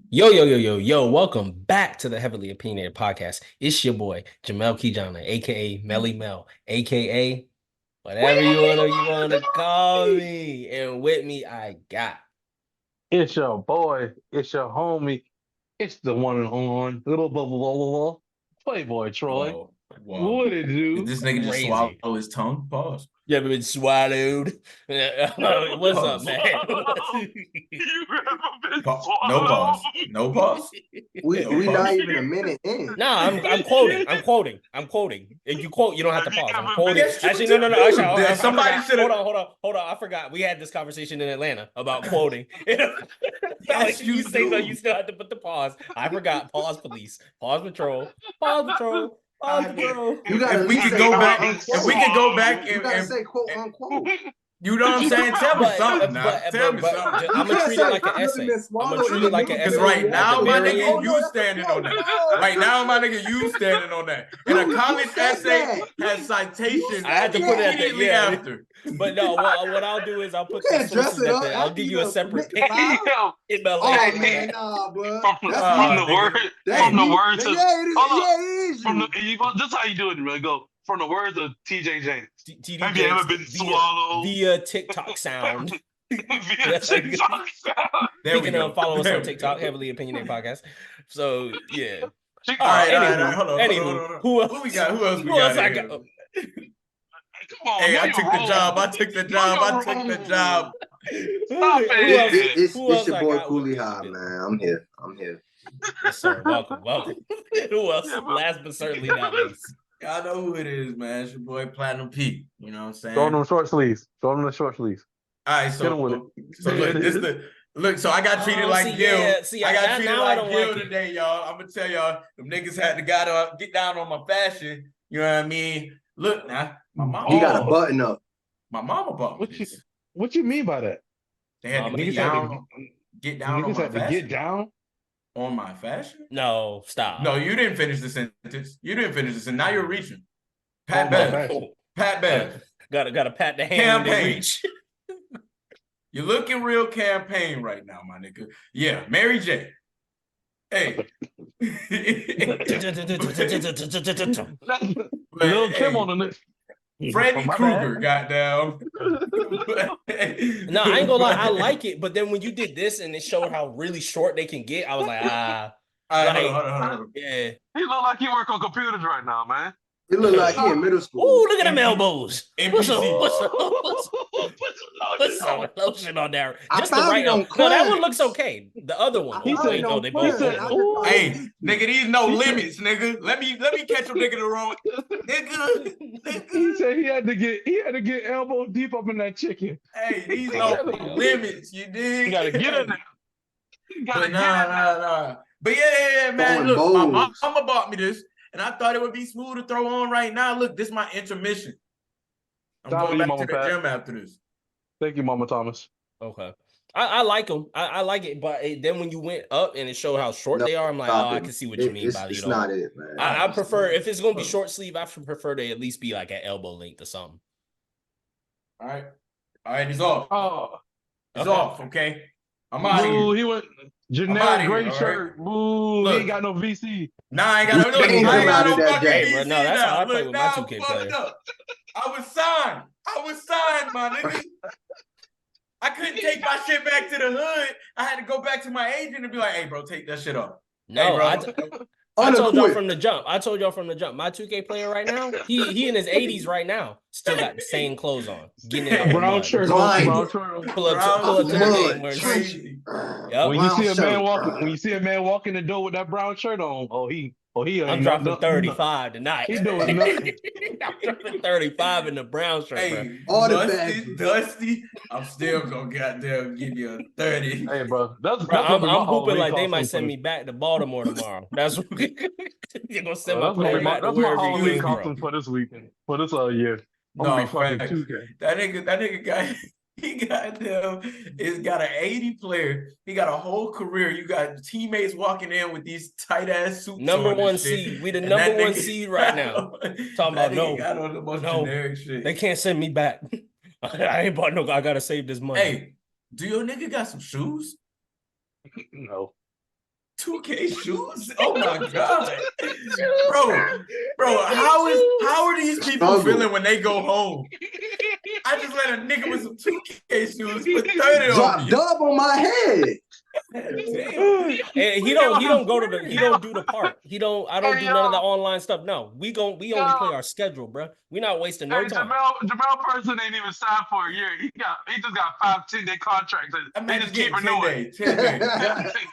Yo, yo, yo, yo, yo, welcome back to the Heavily Opinionated Podcast. It's your boy, Jamel Kijana, aka Melly Mel, aka whatever you wanna call me. And with me, I got It's your boy. It's your homie. It's the one and on little bubble Playboy Troy. Whoa, whoa. What it Did do? this nigga just swallow crazy. his tongue? Pause. You ever been swallowed? What's up, Pause. man? You ever been No swallowed? pause. No pause. We No we not pause. even a minute in. Nah, I'm quoting. I'm quoting. If you quote, you don't have to Have you pause. I'm ever quoting. been- Yes, you Actually, do. no. Actually, I Somebody forgot. should have. Hold on. I forgot. We had this conversation in Atlanta about quoting. Yes, you you say no, do. you still have to put the pause. I forgot. Pause, police. Pause, patrol. Pause, patrol. Pause, patrol. You gotta If we at least could say go quote back, unquote. if we could go back You and, gotta and say quote unquote. you know what I'm saying? Tell me But, something now. Tell me something. I'm gonna treat it like an essay. I'm gonna treat it like an Because essay. right At now, the my very nigga, end, you standing on that. Right now, my nigga, you standing on that. And a Who college said essay that? has citations I had to put it at the immediately yeah. after. But no, what I'll do is I'll You put the can't dress sources it at up the. I'll after give you you a done separate submit the file. Yo, in my Oh last man, nah, bro. from That's Uh, the weak. word, nigga. That's from the weak. word to Yeah, it is. hold Yeah, up. it is From you. this is how you do it, man. Go from the words of TJ James. TD Have you Jakes ever been via swallowed? TikTok sound. Via TikTok sound. There we Speaking of, go. follow us There on we TikTok, go. Heavily Opinionated Podcast. So yeah. All right, all right, all right. Anywho, Hold on, hold on, hold on. who else? Who we got? Who else we Who else got I here? got? Come on, Hey, know I your took the role. job. I took the job. I took the job. Stop Who else? it. Who It's else your I boy got with Cooley me? High, man. I'm here. I'm here. Yes, sir. Welcome. Who else? Yeah, but- Last but certainly not least. Y'all know who it is, man. It's your boy Platinum Pete. You know what I'm Throw saying? them short sleeves. Throw them the short sleeves. All right, Hit 'em with it. so There look, it this is. the look. So I got treated Oh, like see, Gil. yeah, see, I got now- treated now I like don't Gil like it. today, y'all. I'm gonna tell y'all, them niggas had to get down on my fashion. You know what I mean? Look now, my mama. He got a Oh. button up. My mama bought me What you this. what you mean by that? They had Mama to Niggas Gil. had to get down on niggas my had to get fashion. down. On my fashion? No, stop. No, you didn't finish the sentence. You didn't finish this, and now you're reaching. Pat On my Bev. fashion. Pat Bev. Gotta pat the hand when they Campaign. reach. You're looking real campaign right now, my nigga. Yeah, Mary J. Hey. Lil Kim on the next. Freddy My Krueger bad. got down. No, I ain't gonna lie, I like it, but then when you did this and it showed how really short they can get, I was like, All right, like, hold on. yeah. He look like he work on computers right now, man. He look like he in middle school. Ooh, look at them elbows. What's up? NPC. Put some lotion on there. I Just the found right it on elbow. No, that one Crunch. looks okay. The other one. He Oh, said wait, no, on they both. Crunch. said, Ooh. Hey, nigga, these no limits, nigga. Let me catch a nigga the wrong nigga. He said he had to get elbow deep up in that chicken. Hey, these no limits, you dig? You gotta get in there. You gotta But get in there. nah. But yeah, man. Throwing Look, my bowls. mama bought me this, and I thought it would be smooth to throw on right now. Look, this is my intermission. I'm Shout out going to you, back to Mama the Pat. gym after this. Thank you, Mama Thomas. Okay. I like them. I like it, but then when you went up and it showed how short No, they are, I'm like, stop I it. can see what you mean by It's you know. not it, man. I prefer if it's gonna be short sleeve. I prefer to at least be like at elbow length or something. All right, he's off. Oh, He's Okay. off. Okay, I'm out of boo, here. he went outta generic here, gray all right? shirt. Boo, Look. he ain't got no VC. Nah, I ain't got no. We changed I ain't him got out no of that fucking day. Hey, bro, VC no, that's now. how I play Look, with my now 2K I'm fucked player. up. I was signed, my nigga. I couldn't take my shit back to the hood. I had to go back to my agent and be like, "Hey, bro, take that shit off." No, Hey, bro. I told y'all Unequipped. from the jump. My 2K player right now, he in his 80s right now, still got the same clothes on, getting it out the Brown mud. shirt Blind. on. Brown shirt on. Pull up to the Mud. game wearing Crazy. Yep. When you see a Brown man shirt. when you see a man walk in the door with that brown shirt on, he I'm ain't dropping nothing. 35 tonight. He doing nothing. I'm dropping 35 in the brown shirt, bro. Hey, All the Dusty, I'm still gonna goddamn give you a 30. Hey, bro, that's Bro, gonna be my I'm hooping Halloween like they costume might for send this. me back to Baltimore tomorrow. That's what you're gonna send my That's gonna player be my back to that's my wherever he Halloween came costume from. for this weekend. For this year. I'm No, gonna be fucking facts. 2K. That nigga got he's got an 80 player. He got a whole career. You got teammates walking in with these tight ass suits. Number on one and shit. seed. We the And number that one nigga- seed right now. Talking that about nigga no. got on the most No. generic shit. They can't send me back. I ain't bought no. I gotta save this money. Hey, do your nigga got some shoes? No. 2K shoes? Oh my god, bro! How are these people Struggle. feeling when they go home? I just let a nigga with some 2K shoes put 30 on Drop me. dub on my head. Damn. And he don't go to the he don't do the part. I don't Hey, do none of the yo. online stuff. No, we only play our schedule, bro. We not wasting no Hey, time. Jamel Person ain't even signed for a year. He just got 5 10-day contracts. I'm They not just getting keep 10 renewing. days. 10 days.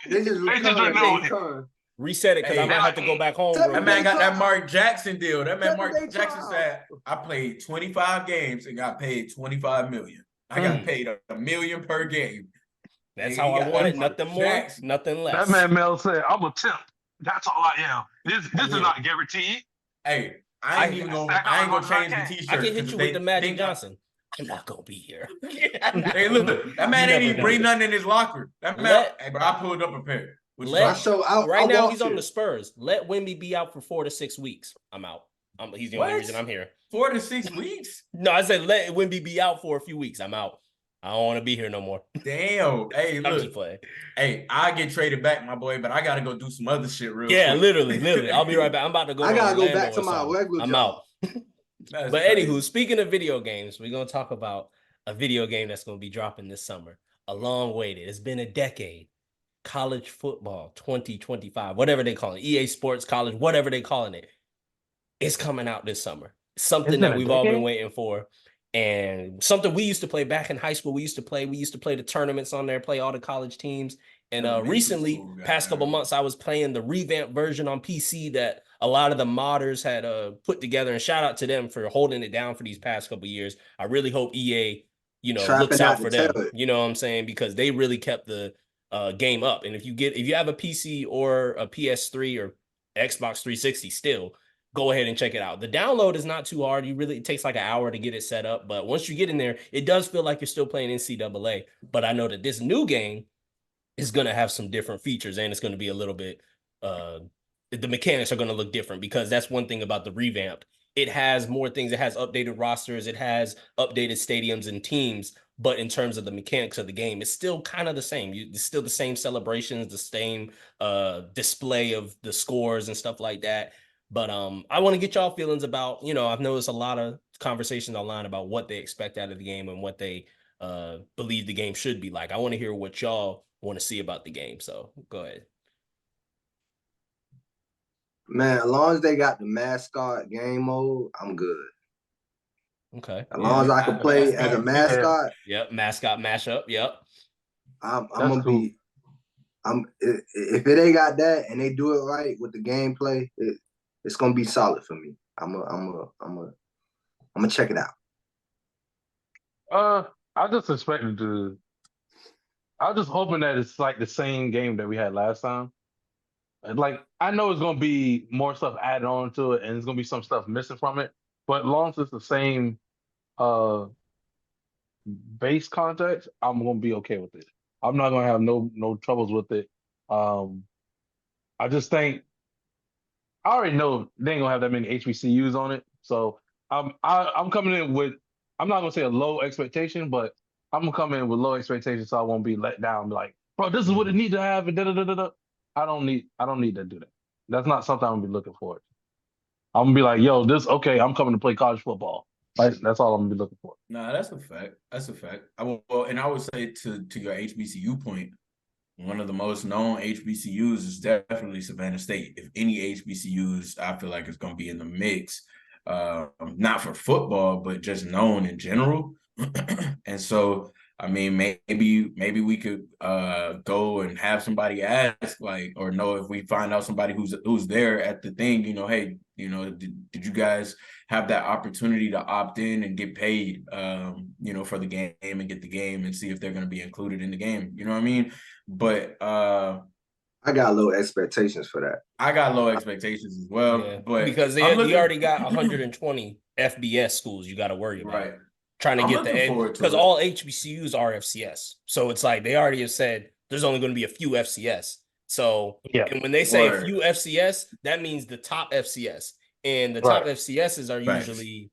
They just recurring. renewing. Reset it because I Hey, might have to go back home, That bro. That man got that Mark Jackson deal. That man 7 Mark day Jackson trial. said, I played 25 games and got paid 25 million. I got paid $1 million per game. That's Nigga, how he I got want that it. Mark Nothing more, Jackson. nothing less. That man Mel said, "I'm a temp. That's all I am. This is Yeah. not guaranteed." Hey, I ain't gonna change the t-shirt. I can hit you with the Magic think Johnson. I'm not gonna be here. Hey, look, that man You ain't never even know. bring nothing in his locker. That man, hey, bro, I pulled up a pair. What you Let- talking about? Right now, he's walked on here. the Spurs. Let Wemby be out for 4 to 6 weeks. I'm out. He's the only What? reason I'm here. 4 to 6 weeks? No, I said let Wemby be out for a few weeks. I'm out. I don't want to be here no more. Damn. Hey, I'm just look. playing. Hey, I get traded back, my boy, but I gotta go do some other shit real Yeah, quick. literally. I'll be right back. I'm about to go. I to gotta go Orlando back to or my something. regular I'm job. out. That's But crazy. anywho, speaking of video games, we're gonna talk about a video game that's gonna be dropping this summer. A long waited. It's been a decade. College football 2025, whatever they call it, EA Sports College, whatever they calling it. It's coming out this summer. Something It's that been a we've all been decade? waiting for. And something we used to play back in high school. We used to play the tournaments on there, play all the college teams. And Elementary recently, school, past couple goddamn. months, I was playing the revamped version on PC that a lot of the modders had put together. And shout out to them for holding it down for these past couple years. I really hope EA, Trapping looks out out for to them. tell it. You know what I'm saying? Because they really kept the game up. And if you have a PC or a PS3 or Xbox 360 still, go ahead and check it out. The download is not too hard. It takes like an hour to get it set up. But once you get in there, it does feel like you're still playing NCAA. But I know that this new game is going to have some different features, and it's going to be a little bit, the mechanics are going to look different, because that's one thing about the revamped. It has more things. It has updated rosters. It has updated stadiums and teams. But in terms of the mechanics of the game, it's still kind of the same. It's still the same celebrations, the same display of the scores and stuff like that. But I want to get y'all feelings about, I've noticed a lot of conversations online about what they expect out of the game and what they believe the game should be like. I want to hear what y'all want to see about the game. So go ahead. Man, as long as they got the mascot game mode, I'm good. Okay. As long as I can play as a mascot, Yep. Mascot mashup. Yep. I'm That's gonna cool. be. If it ain't got that and they do it right with the gameplay, it's gonna be solid for me. I'm gonna check it out. I just expected to. I was just hoping that it's like the same game that we had last time. And, like, I know it's gonna be more stuff added on to it, and there's gonna be some stuff missing from it. But as long as it's the same base context, I'm gonna be okay with it. I'm not gonna have no troubles with it. I just think I already know they ain't gonna have that many HBCUs on it, so I'm coming in with, I'm not gonna say a low expectation, but I'm gonna come in with low expectations so I won't be let down. Be like, bro, this is what it need to have, and da da da da da. I don't need to do that. That's not something I'm gonna be looking for. I'm gonna be like, yo, okay, I'm coming to play college football. Like, that's all I'm gonna be looking for. Nah, that's a fact. That's a fact. And I would say to your HBCU point, one of the most known HBCUs is definitely Savannah State. If any HBCUs, I feel like it's going to be in the mix, not for football, but just known in general. And so, I mean, maybe we could go and have somebody ask, like, or know if we find out somebody who's there at the thing, hey, did you guys have that opportunity to opt in and get paid, for the game and get the game and see if they're going to be included in the game. You know what I mean? But I got low expectations for that. I got low expectations as well. Yeah, but because they already got 120 FBS schools you got to worry about. Right. Trying to I'm get looking because all HBCUs are FCS. So it's like they already have said there's only going to be a few FCS. So and when they say a few FCS, that means the top FCS. And the top FCSs are usually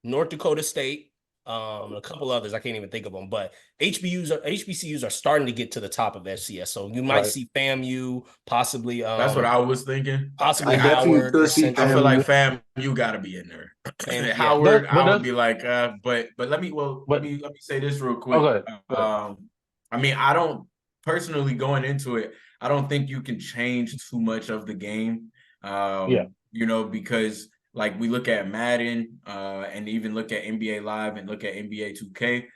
North Dakota State, A couple others I can't even think of them, but HBCUs are starting to get to the top of FCS. So you might Right. see FAMU, possibly That's what I was thinking. possibly I definitely Howard, could see I feel essentially. like FAMU. you got to be in there. FAMU, yeah. Howard, I would That's be like, but let me but say this real quick. okay. I mean, I don't personally going into it. I don't think you can change too much of the game. Yeah. You know, because like we look at Madden, and even look at NBA Live and look at NBA 2K.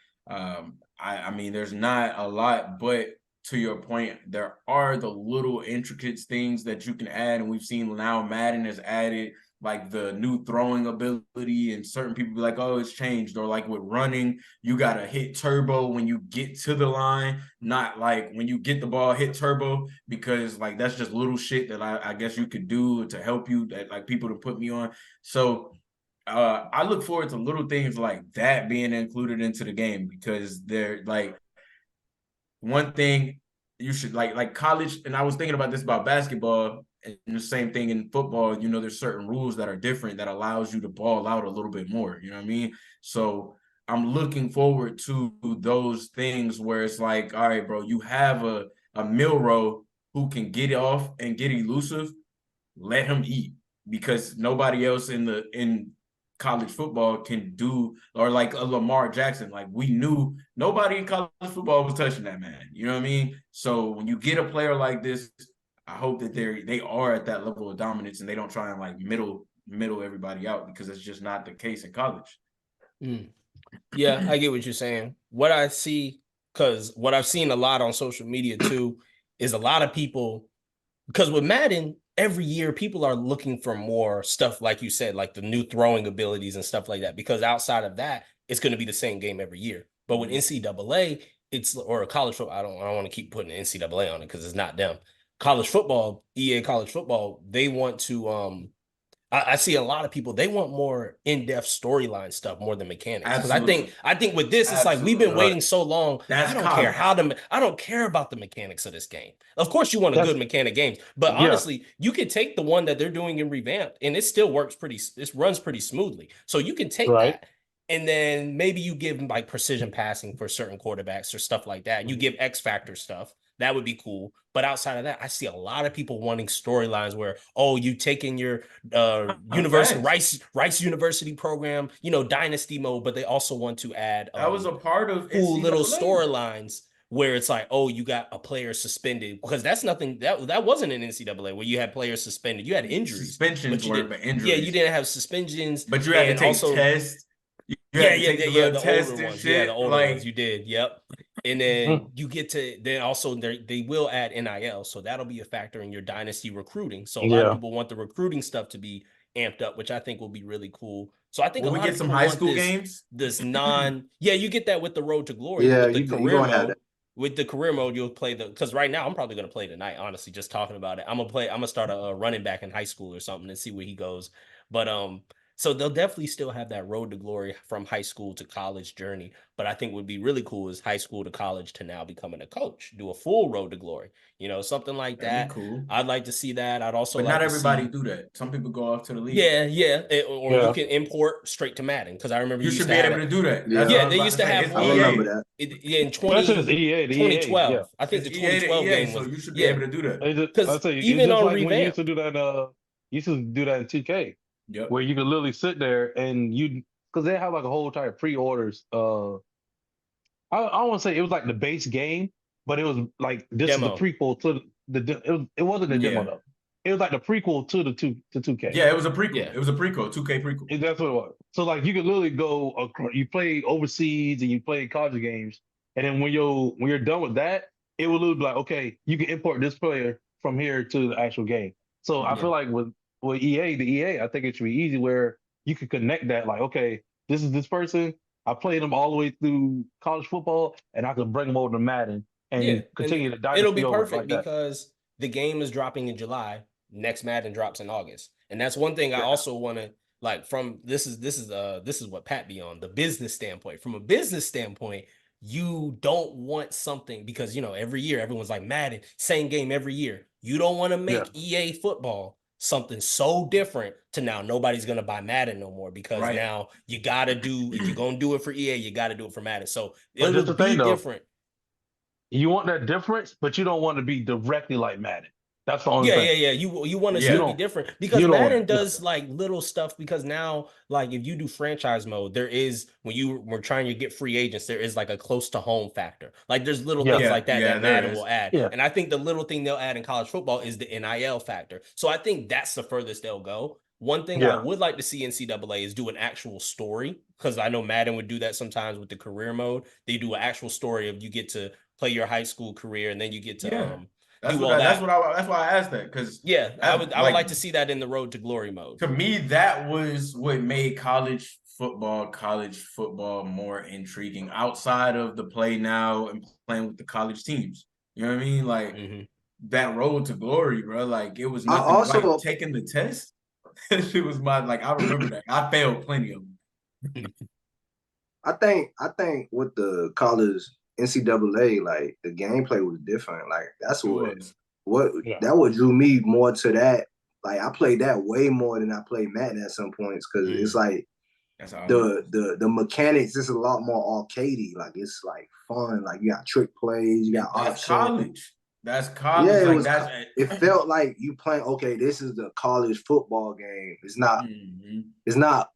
I mean, there's not a lot, but to your point, there are the little intricate things that you can add, and we've seen now Madden has added like the new throwing ability, and certain people be like, oh, it's changed. Or like with running, you gotta hit turbo when you get to the line, not like when you get the ball, hit turbo, because like that's just little shit that I guess you could do to help you, that like people to put me on. So I look forward to little things like that being included into the game, because they're like one thing you should like college. And I was thinking about this about basketball, and the same thing in football. You know, there's certain rules that are different that allows you to ball out a little bit more. You know what I mean? So I'm looking forward to those things where it's like, all right, bro, you have a Milrow who can get off and get elusive. Let him eat, because nobody else in college football can do, or like a Lamar Jackson. Like we knew nobody in college football was touching that man. You know what I mean? So when you get a player like this, I hope that they are at that level of dominance, and they don't try and like middle everybody out, because it's just not the case in college. Yeah, I get what you're saying. What I see, because what I've seen a lot on social media too, is a lot of people, because with Madden, every year people are looking for more stuff, like you said, like the new throwing abilities and stuff like that. Because outside of that, it's going to be the same game every year. But with NCAA, it's or college football. I don't want to keep putting NCAA on it because it's not them. College football, EA college football, they want to I see a lot of people, they want more in-depth storyline stuff more than mechanics. Because I think with this, it's like we've been waiting so long. That's I don't care about the mechanics of this game. Of course, you want a good mechanic game, but honestly, you can take the one that they're doing in revamped, and it still works it runs pretty smoothly. So you can take that, and then maybe you give them like precision passing for certain quarterbacks or stuff like that. You give X factor stuff. That would be cool. But outside of that, I see a lot of people wanting storylines where, oh, you taking your university Rice University program, you know, dynasty mode, but they also want to add that was a part of cool NCAA. little storylines where it's like, oh, you got a player suspended, because that's nothing that wasn't in NCAA where you had players suspended. You had injuries. Suspensions were, but injuries. Yeah, you didn't have suspensions, but you had to take tests. The older ones. Shit. Yeah, the older like, ones you did. Yep. And then you get to then also they will add NIL, so that'll be a factor in your dynasty recruiting. So a lot of people want the recruiting stuff to be amped up, which I think will be really cool. So I think we get some high school games. You get that with the Road to Glory. Yeah, with the career gonna mode. have that. With the career mode, you'll play because right now I'm probably gonna play tonight. Honestly, just talking about it, I'm gonna start a running back in high school or something and see where he goes. But so they'll definitely still have that Road to Glory from high school to college journey. But I think would be really cool is high school to college to now becoming a coach, do a full Road to Glory, you know, something like that. Cool. I'd like to see that. I'd also, but like not everybody do that. Some people go off to the league. You can import straight to Madden, because I remember you should be able to do that. Yeah, they used to have. I remember that. In 2012, I think the 2012 game was. So you should be able to do that. Because even on like revamp, when you used to do that. You used to do that in 2K. Yep. Where you could literally sit there and because they have like a whole entire pre-orders. I don't want to say it was like the base game, but it was like this demo. Is the prequel to it wasn't the demo though. It was like the prequel to the 2K. Yeah, it was a prequel. Yeah. It was a prequel, 2K prequel. That's what it was. So like you could literally go, you play overseas and you play college games, and then when you're done with that, it will literally be like, okay, you can import this player from here to the actual game. So I feel like with EA, I think it should be easy where you can connect that, like, okay, this is this person. I played them all the way through college football, and I can bring them over to Madden and continue to dynasty. It'll be perfect because the game is dropping in July. Next Madden drops in August, and that's one thing I also want to like. From this is what Pat be on the business standpoint. From a business standpoint, you don't want something because every year everyone's like Madden, same game every year. You don't want to make EA football something so different to now nobody's gonna buy Madden no more because Right. now you gotta do if you're gonna do it for EA, you gotta do it for Madden. So But it just would the thing, be though, different. you want that difference, but you don't want to be directly like Madden. That's the only Yeah, thing. yeah, yeah. You want to Yeah. You still be don't. different because You don't want Madden it. does like little stuff because now like if you do franchise mode, there is when you were trying to get free agents, there is like a close to home factor. Like there's little Yeah. things like that Yeah, that there Madden is. will add. Yeah. And I think the little thing they'll add in college football is the NIL factor. So I think that's the furthest they'll go. One thing I Yeah. would like to see NCAA is do an actual story because I know Madden would do that sometimes with the career mode. They do an actual story of you get to play your high school career and then you get to Yeah. That's do what all that's that. that's why I asked that because Yeah, I would like like to see that in the Road to Glory mode. to me, that was what made college football more intriguing outside of the play now and playing with the college teams. You know what I mean? Like that road to glory, bro. Like it was nothing like taking the test. That shit was my like I remember that. I failed plenty of them. I think with the college NCAA, like the gameplay was different. Like that's what that what drew me more to that. Like I played that way more than I played Madden at some points because it's like the mechanics is a lot more arcadey. Like it's like fun. Like you got trick plays, you got options. College. That's college. Yeah, like it felt like you playing. Okay, this is the college football game. It's not. It's not.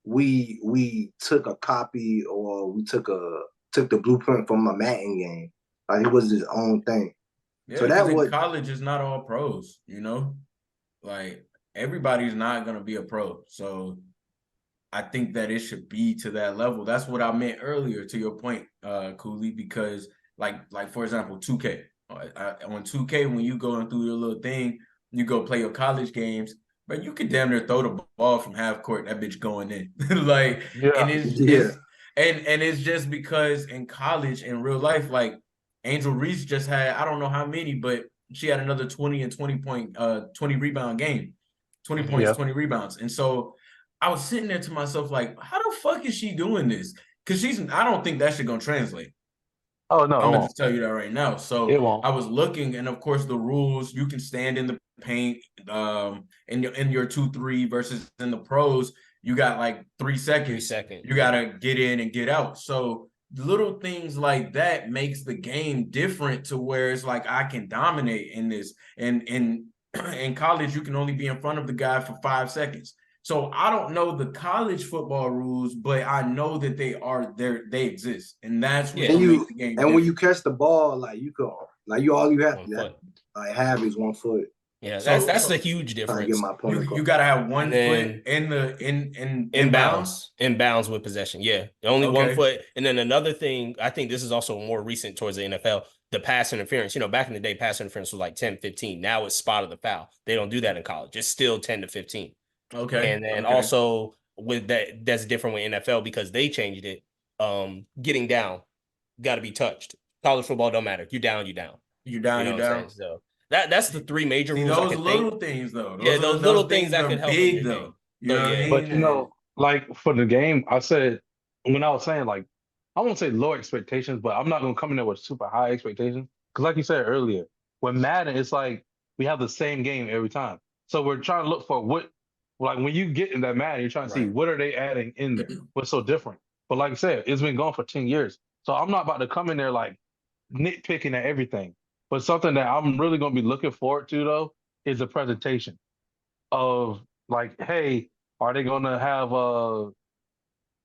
We took a copy or we took the blueprint from a Madden game. Like it was his own thing. Yeah, so that was college is not all pros, you know? Like everybody's not gonna be a pro. So I think that it should be to that level. That's what I meant earlier to your point, Cooley, because like for example, 2K. On 2K, when you going through your little thing, you go play your college games, but you could damn near throw the ball from half court, that bitch going in. Like, and it's just because in college, in real life, like Angel Reese just had, I don't know how many, but she had another 20 and 20 rebound game, 20 points, 20 rebounds. And so I was sitting there to myself, like, how the fuck is she doing this? Because I don't think that shit gonna translate. Oh no, I'm gonna just tell you that right now. So it won't. I was looking, and of course the rules, you can stand in the paint, in your 2-3 versus in the pros, you got like 3 seconds. 3 seconds. You gotta get in and get out. So little things like that makes the game different to where it's like I can dominate in this. And in college, you can only be in front of the guy for 5 seconds. So I don't know the college football rules, but I know that they are there. They exist, and that's what makes the game. And when you catch the ball, like you go, like all you have to have is 1 foot. Yeah, that's the huge difference. You gotta have 1 foot in bounds with possession. Yeah, only 1 foot. And then another thing, I think this is also more recent towards the NFL. The pass interference. You know, back in the day, pass interference was like 10-15. Now it's spot of the foul. They don't do that in college. It's still 10-15. Okay. And then also with that's different with NFL because they changed it. Getting down, got to be touched. College football don't matter. You down, you down. You down, you down. So that's the 3 major rules. Those little things, though. Those little things that could help. Big though. You know what I mean? But you know, like for the game, I said when I was saying like I won't say low expectations, but I'm not gonna come in there with super high expectations because, like you said earlier, with Madden, it's like we have the same game every time. So we're trying to look for what. Like when you get in that Madden, you're trying to see what are they adding in there? What's so different? But like I said, it's been gone for 10 years. So I'm not about to come in there like nitpicking at everything. But something that I'm really going to be looking forward to, though, is the presentation of like, hey, are they going to have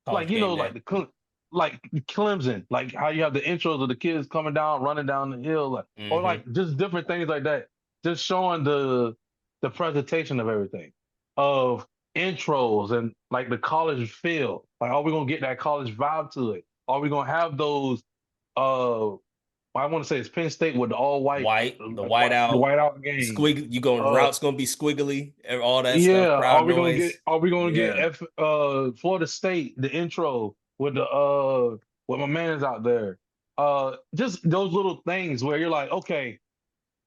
like, you know, like Clemson, like how you have the intros of the kids coming down, running down the hill, like, or like just different things like that. Just showing the presentation of everything. Of intros and like the college feel. Like, are we gonna get that college vibe to it? Are we gonna have those I want to say it's Penn State with the all white the whiteout game. You going routes gonna be squiggly, all that stuff. Yeah, are we gonna get Florida State, the intro with the with my man's out there? Just those little things where you're like, okay,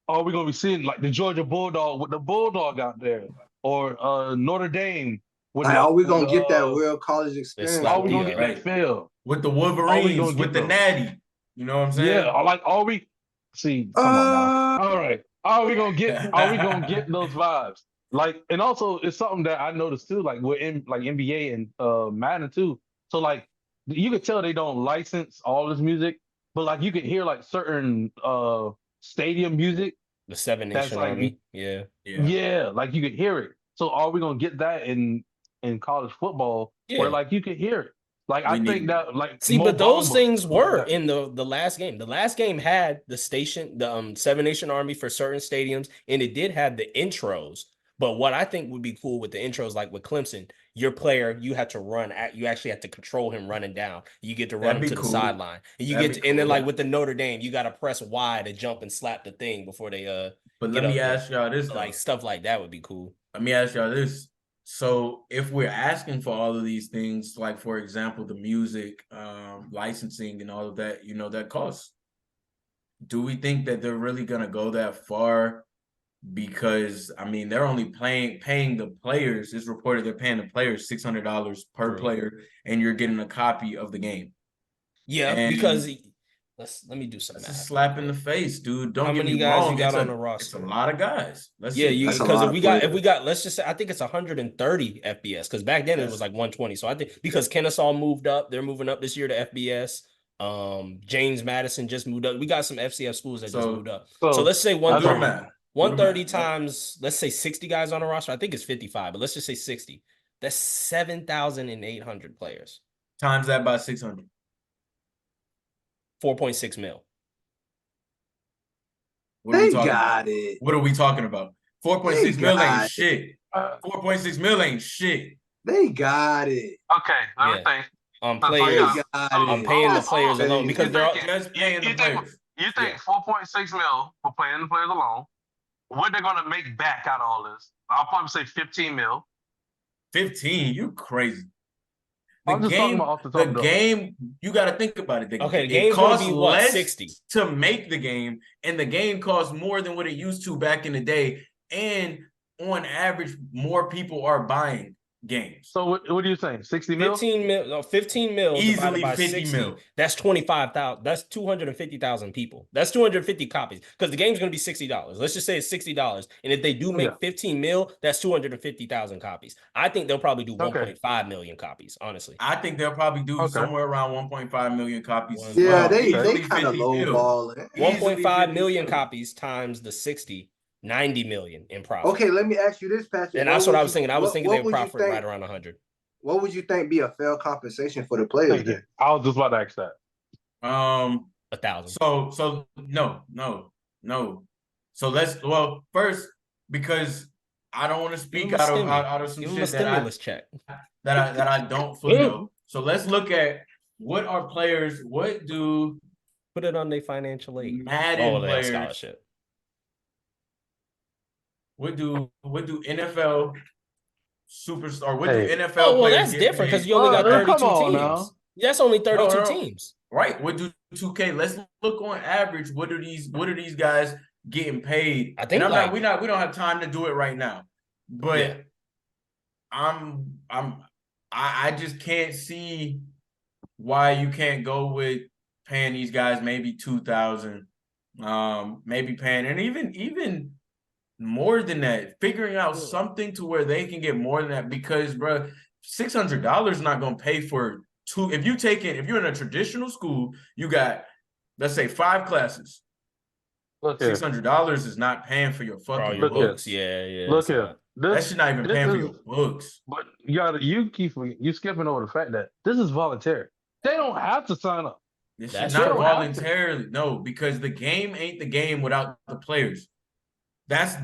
are we gonna be seeing like the Georgia Bulldog with the Bulldog out there? Or Notre Dame. Are we gonna get that real college experience? Are we gonna get that feel with the Wolverines, with the Natty? You know what I'm saying? Yeah, like are we? See, come on now. All right, are we gonna get those vibes? Like, and also it's something that I noticed too, like we're in like NBA and Madden too. So like you could tell they don't license all this music, but like you could hear like certain stadium music The Seven that's Nation like Army. Yeah. yeah, like you could hear it. So are we gonna get that in college football where Yeah. like you could hear it? Like We I think need- that like See, Mo but those Bamba, things stuff like were that. in the last game. The last game had the Seven Nation Army for certain stadiums, and it did have the intros. But what I think would be cool with the intros, like with Clemson, your player, you had to run at, you actually had to control him running down. You get to run That'd him be to the cool. sideline. And you That'd get be to, and then cool. like with the Notre Dame, you got to press Y to jump and slap the thing before they But get let me up there. ask y'all this, Like though. stuff like that would be cool. Let me ask y'all this. So if we're asking for all of these things, like for example, the music, licensing and all of that, you know, that costs. Do we think that they're really gonna go that far? Because I mean, they're only paying the players. It's reported they're paying the players $600 per True. player, and you're getting a copy of the game. Yeah, And because let me do some That's a math. slap in the face, dude. Don't How get many me guys you wrong. got on the It's roster? a lot of guys. Let's Yeah, see. you That's a because lot if of we got let's just say I think it's 130 FBS because back then it was like 120. So I think because Kennesaw moved up, they're moving up this year to FBS. James Madison just moved up. We got some FCS schools that just moved up. So let's say do the 130, math. 130 times, let's say 60 guys on the roster. I think it's 55, but let's just say 60. That's 7,800 players. Times that by 600. 4.6 mil. What are They we talking got about? it. What are we talking about? 4.6 They mil got ain't it. shit. 4.6 mil ain't shit. They got it. Okay, let me Yeah. think. On So you players, got- got I'm it. paying the Oh, players oh, alone you because they're all Just paying the players. You think Yeah. 4.6 mil for paying the players alone? What they're gonna make back out of all this? I'll probably say 15 mil. 15, you crazy. The I'm just talking game, about off the the top of game, you got to think about it. Okay, the it game's gonna costs be what, less 60? to make the game, and the game costs more than what it used to back in the day. And on average, more people are buying games. So what are you saying? 60 mil? 15 mil, no, 15 mil Easily divided by 50 60. mil. That's 25,000. That's 250,000 people. That's 250 copies because the game's going to be $60. Let's just say it's $60. And if they do make 15 mil, that's 250,000 copies. I think they'll probably do 1.5 million copies, honestly. I think they'll probably do somewhere around 1.5 million copies. as Yeah, well. they Easily kind of 50 low mil. balling. 1.5 million 50 copies times the 60, 90 million in profit. Okay, let me ask you this, Patrick. And that's what I was thinking. I was thinking they would would you profit think- right around 100. What would you think be a fair compensation for the players? Thank you. I was just about to ask that. 1,000. So no. So first, because I don't want to speak Give 'em a out of some Give them a shit that stimulus check. I don't fully know. So let's look at what are players, what do Put it on their financial aid. Madden they have players, scholarship. what do NFL superstar, what Hey. do NFL Oh, well, players that's get different because paid? you only got Oh, 32 come on teams. now. That's only 32 No. teams. Right. What do 2K? Let's look on average. What are these guys getting paid? I think and we don't have time to do it right now. But Yeah. I just can't see why you can't go with paying these guys maybe 2,000, maybe paying, and even more than that, figuring out something to where they can get more than that, because bro, $600 not gonna pay for two. If you're in a traditional school, you got, let's say, 5 classes. Look here. $600 is not paying for your For all fucking your Look here. books. Yeah. Look it's here. not. That should not even paying for your is- books. But you skipping over the fact that this is voluntary. They don't have to sign up. This That's should not true. voluntarily. No, because the game ain't the game without the players. That's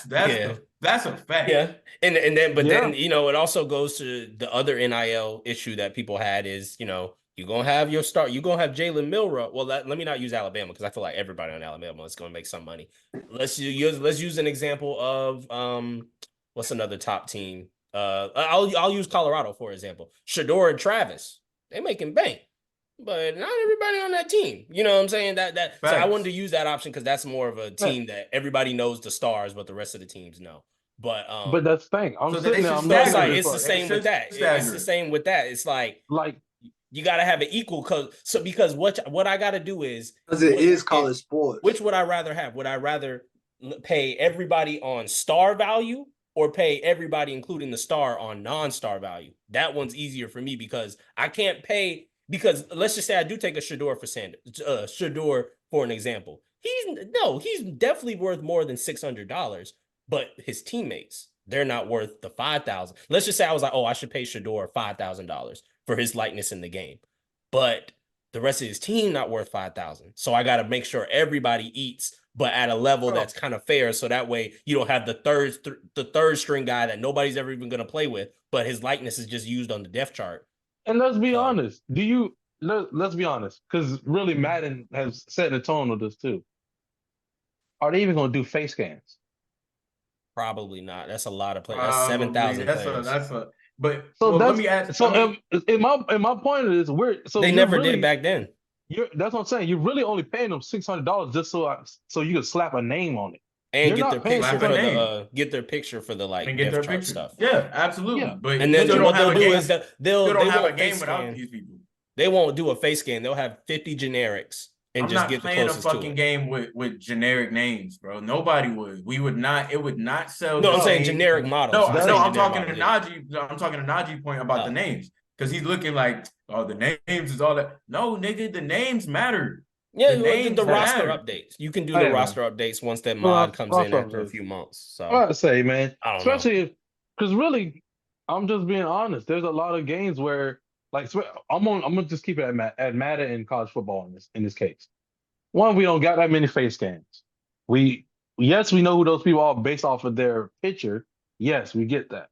Yeah. that's a fact. Yeah. And then Yeah. then, it also goes to the other NIL issue that people had is, you're going to have your start. You're going to have Jalen Milroe. Well, let me not use Alabama because I feel like everybody on Alabama is going to make some money. Let's use an example of what's another top team? I'll use Colorado for example. Shador and Travis, they making bank, but not everybody on that team. You know what I'm saying? So I Facts. wanted to use that option because that's more of a team that everybody knows the stars, but the rest of the teams know. But that's the thing. I'm So sitting they there. should I'm stagger it's looking like at it's the this same with that. It's stagger. the same with that. It's like like you got to have an equal because what I got to do is Because it is college sports. Which would I rather have? Would I rather pay everybody on star value or pay everybody, including the star, on non-star value. That one's easier for me because I can't pay, because let's just say I do take a Shedeur for an example. He's definitely worth more than $600, but his teammates, they're not worth the $5,000. Let's just say I was like, oh, I should pay Shedeur $5,000 for his likeness in the game, but the rest of his team not worth $5,000. So I got to make sure everybody eats, but at a level that's kind of fair. So that way you don't have the third string guy that nobody's ever even going to play with, but his likeness is just used on the depth chart. And let's be honest. Let's be honest, because really Madden has set the tone with this too. Are they even going to do face scans? Probably not. That's a lot of players. That's 7,000 players. But so let me ask. So in my point is they never did back then. That's what I'm saying. You're really only paying them $600 just so you can slap a name on it and get their picture for the like depth chart stuff. Yeah, absolutely. Yeah. But and then what they'll do is they'll have a game without these people. They won't do a face scan. They'll have 50 generics and just get the closest to it. I'm not playing a fucking game with generic names, bro. Nobody would. We would not. It would not sell. No, I'm saying generic models. No, I'm talking to Najee. I'm talking to Najee point about the names, because he's looking like, oh, the names is all that. No, nigga, the names matter. Yeah, the roster updates. You can do the roster updates once that mod comes in after a few months. So I say, man, especially because really, I'm just being honest. There's a lot of games where, like, I'm gonna just keep it at Madden and college football in this case. One, we don't got that many face scans. We know who those people are based off of their picture. Yes, we get that.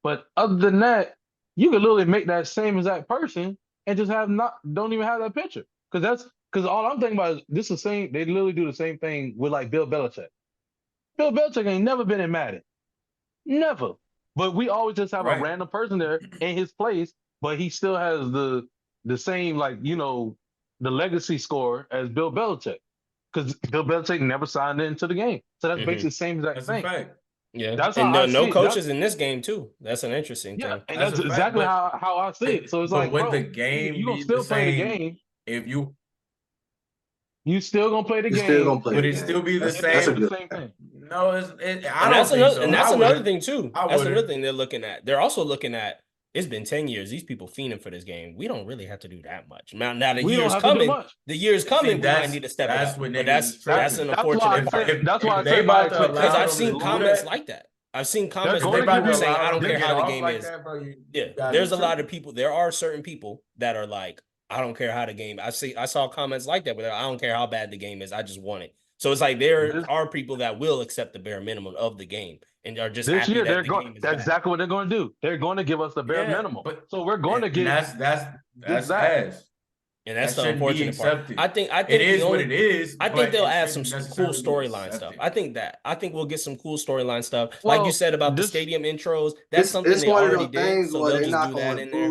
But other than that, you could literally make that same exact person and just don't even have that picture. Because all I'm thinking about is they literally do the same thing with like Bill Belichick. Bill Belichick ain't never been in Madden. Never. But we always just have a random person there in his place, but he still has the same, like, the legacy score as Bill Belichick. Because Bill Belichick never signed into the game. So that's basically the same exact thing. Yeah, that's no coaches in this game too. That's an interesting thing. And that's exactly how I see it. So it's like, with the game, you gonna still play the game. If you still gonna play the game, would it still be the same? That's the same thing. No, I don't think so. And that's another thing too. That's another thing they're looking at. They're also looking at, it's been 10 years. These people fiending for this game. We don't really have to do that much. Now the year's coming. The year's coming. We might need to step it up. But that's an unfortunate part. That's why I say because I've seen comments like that. I've seen comments where people saying, I don't care how the game is. There's a lot of people. There are certain people that are like, I don't care how the game. I saw comments like that, but I don't care how bad the game is. I just want it. So it's like there are people that will accept the bare minimum of the game and are just this happy year. That's exactly what they're going to do. They're going to give us the bare minimum. So we're going to get that's ass. And that's the unfortunate part. I think it is what it is. I think they'll add some cool storyline stuff. I think we'll get some cool storyline stuff. Well, like you said about the stadium intros. That's something they already did. So they'll just do that in there.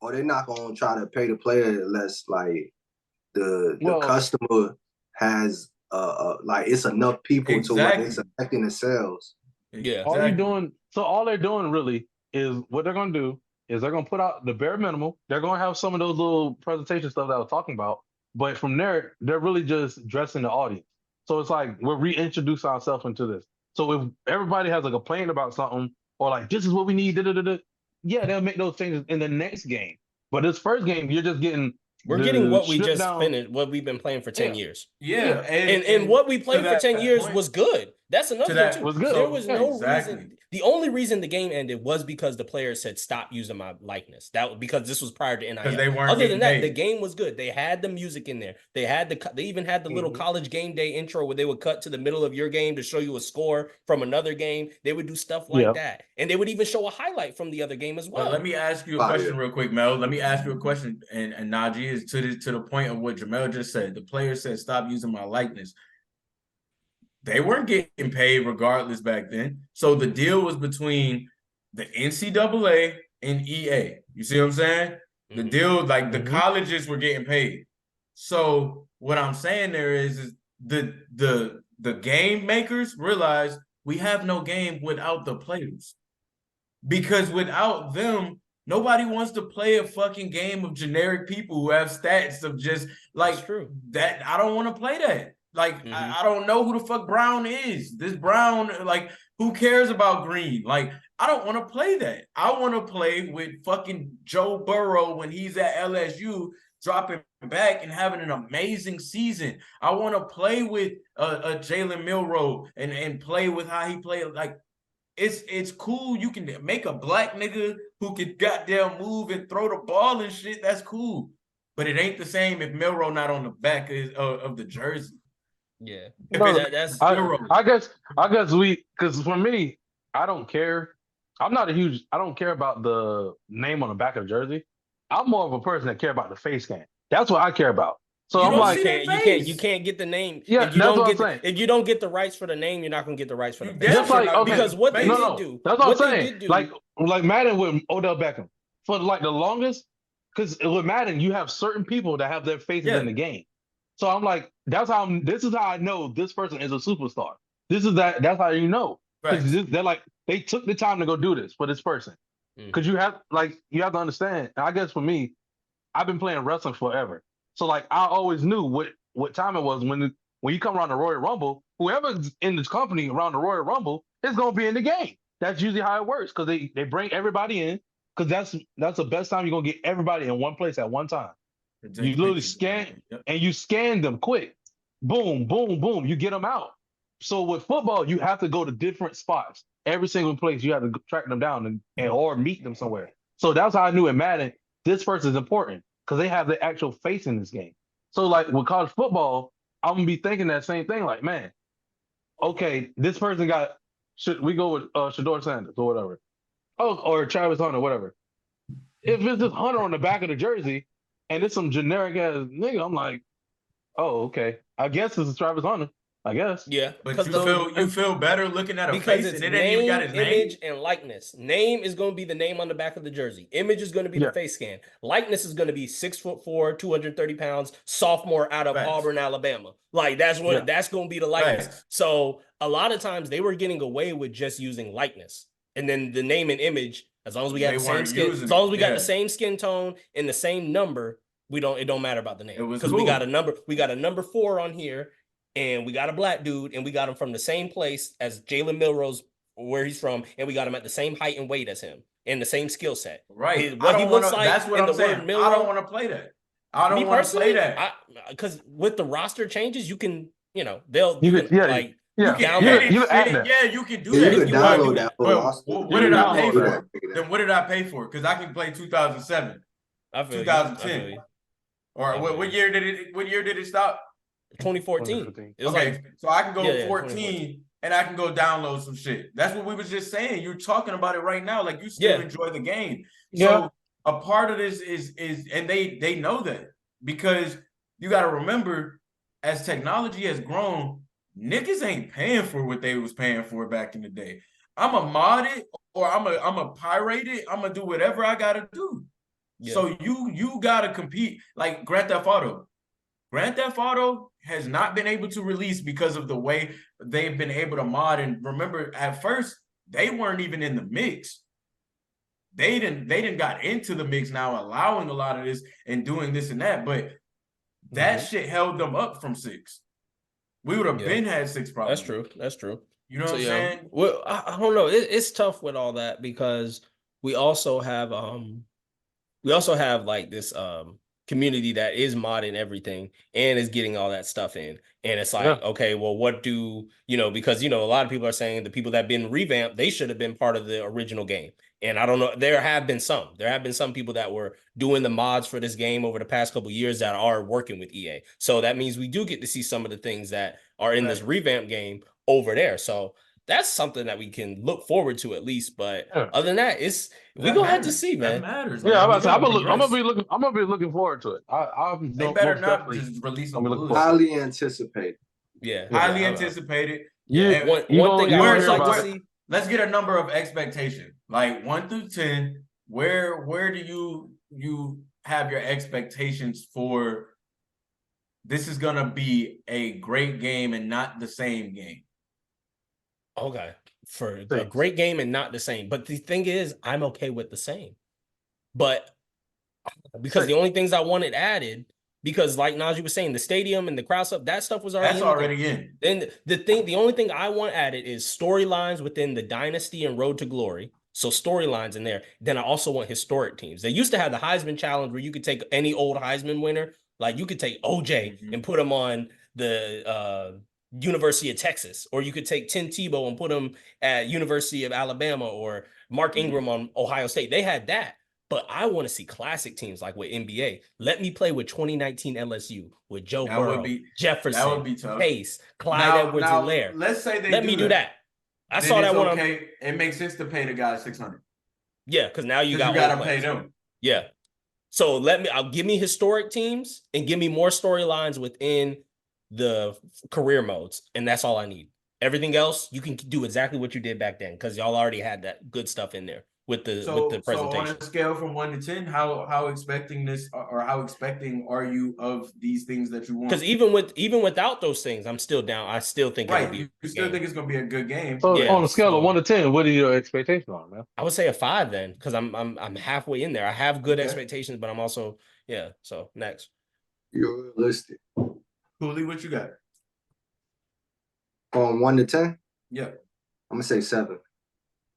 Or they're not going to try to pay the player unless like the customer has like it's enough people to where it's affecting the sales. Yeah. All they're doing really is what they're going to do is they're going to put out the bare minimum. They're going to have some of those little presentation stuff that I was talking about. But from there, they're really just dressing the audience. So it's like we're reintroducing ourselves into this. So if everybody has a complaint about something or like, this is what we need, yeah, they'll make those changes in the next game. But this first game, you're just getting... We're getting what we just finished, what we've been playing for 10 years. Yeah. And what we played for 10 years was good. That's another thing, too. Was good. There was no reason. The only reason the game ended was because the players said, stop using my likeness. Because this was prior to NIL. They weren't Other than that, the game was good. They had the music in there. They even had the little college game day intro where they would cut to the middle of your game to show you a score from another game. They would do stuff like that. And they would even show a highlight from the other game as well. Let me ask you a question real quick, Mel. Let me ask you a question. And Najee is to the point of what Jamel just said. The player said, stop using my likeness. They weren't getting paid regardless back then. So the deal was between the NCAA and EA. You see what I'm saying? Mm-hmm. The deal, like the colleges were getting paid. So what I'm saying there is the game makers realized we have no game without the players. Because without them, nobody wants to play a fucking game of generic people who have stats of just like that. I don't want to play that. Like, I don't know who the fuck Brown is. This Brown, like, who cares about Green? Like, I don't want to play that. I want to play with fucking Joe Burrow when he's at LSU, dropping back and having an amazing season. I want to play with a Jalen Milroe and play with how he played. Like, it's cool. You can make a black nigga who can goddamn move and throw the ball and shit. That's cool. But it ain't the same if Milroe not on the back of the jersey. Yeah. That's I guess because for me, I don't care. I don't care about the name on the back of the jersey. I'm more of a person that care about the face scan. That's what I care about. So I'm like, you can't get the name. Yeah, that's what I'm saying. If you don't get the rights for the name, you're not gonna get the rights for the face. Just like, okay, because what they did do. That's what I'm saying. Like Madden with Odell Beckham for like the longest, because with Madden you have certain people that have their faces in the game. So I'm like, this is how I know this person is a superstar. That's how you know. Because they're like, they took the time to go do this for this person. Because you have to understand. I guess for me, I've been playing wrestling forever. So like I always knew what time it was when you come around the Royal Rumble, whoever's in this company around the Royal Rumble is gonna be in the game. That's usually how it works because they bring everybody in because that's the best time you're gonna get everybody in one place at one time. You literally scan and you scan them quick. Boom, boom, boom. You get them out. So with football, you have to go to different spots. Every single place you have to track them down and or meet them somewhere. So that's how I knew in Madden, this person is important because they have the actual face in this game. So like with college football, I'm gonna be thinking that same thing. Like, man, okay, this person should we go with Shedeur Sanders or whatever? Oh, or Travis Hunter, whatever. If it's just Hunter on the back of the jersey and it's some generic ass nigga, I'm like, oh, okay. I guess this is Travis Hunter. I guess. Yeah. But you feel better looking at a face and it ain't even got his name. Image, and likeness. Name is going to be the name on the back of the jersey. Image is going to be the face scan. Likeness is going to be 6'4", 230 pounds, sophomore out of Auburn, Alabama. Like that's what that's going to be the likeness. So a lot of times they were getting away with just using likeness. And then the name and image, as long as we got the same skin, as long as we got the same skin tone and the same number, it don't matter about the name. Because we got a number 4 on here. And we got a black dude, and we got him from the same place as Jalen Milroe's, where he's from, and we got him at the same height and weight as him, and the same skill set. Right. What he looks like. That's what I'm saying. I don't want to play that. I don't want to play that. Because with the roster changes, you can, you can do that. You can do that. You can download that for roster. What did I pay for? Then what did I pay for? Because I can play 2007, 2010, or what year did it stop? 2014. It was so I can go 14 and I can go download some shit. That's what we was just saying. You're talking about it right now, like you still enjoy the game. So a part of this is and they know that because you got to remember, as technology has grown, niggas ain't paying for what they was paying for back in the day. I'm a mod it or I'm a pirate it. I'm gonna do whatever I gotta do. Yeah. So you gotta compete like Grand Theft Auto. Grand Theft Auto has not been able to release because of the way they've been able to mod. And remember, at first, they weren't even in the mix. They didn't got into the mix now, allowing a lot of this and doing this and that. But that shit held them up from 6. We would have been had 6 probably. That's true. You know what I'm saying? Well, I don't know. It's tough with all that because we also have like this community that is modding everything and is getting all that stuff in. And it's like, okay, well, what do, because, a lot of people are saying the people that have been revamped, they should have been part of the original game. And I don't know, there have been some people that were doing the mods for this game over the past couple of years that are working with EA. So that means we do get to see some of the things that are in this revamped game over there. So that's something that we can look forward to at least. But other than that, we're gonna have to see, man. That matters. Yeah, I'm gonna be looking forward to it. They better not just release them. Highly anticipated. Yeah, highly anticipated. Yeah. One thing I would like to see. Let's get a number of expectation, like 1 through 10. Where do you have your expectations for? This is gonna be a great game and not the same game. Okay, for a great game and not the same. But the thing is, I'm okay with the same. But because the only things I wanted added because like Najee was saying, the stadium and the crowd stuff, that stuff was already That's in the game. already in. Then the only thing I want added is storylines within the dynasty and road to glory. So storylines in there. Then I also want historic teams. They used to have the Heisman Challenge where you could take any old Heisman winner, like you could take OJ and put him on the University of Texas, or you could take Tim Tebow and put him at University of Alabama, or Mark Ingram on Ohio State. They had that. But I want to see classic teams like with NBA. Let me play with 2019 LSU with Joe Burrow, Jefferson, that would be tough. Pace, Clyde Edwards-Helaire. Let's say they let me do that. I then saw that one. Okay, it makes sense to pay the guy $600. Yeah, because now you got to pay them. Yeah. So I'll give me historic teams and give me more storylines within the career modes, and that's all I need. Everything else, you can do exactly what you did back then because y'all already had that good stuff in there with the presentation. So on a scale from 1 to 10, how expecting this, or how expecting are you of these things that you want? Because even without those things, I'm still down. I still think you still think it's gonna be a good game. So on a scale of 1 to 10, what are your expectations on, man? I would say a 5 then, because I'm halfway in there. I have good expectations, but I'm also So next, you're realistic. Cooley, what you got? On 1 to 10? Yeah, I'm gonna say 7.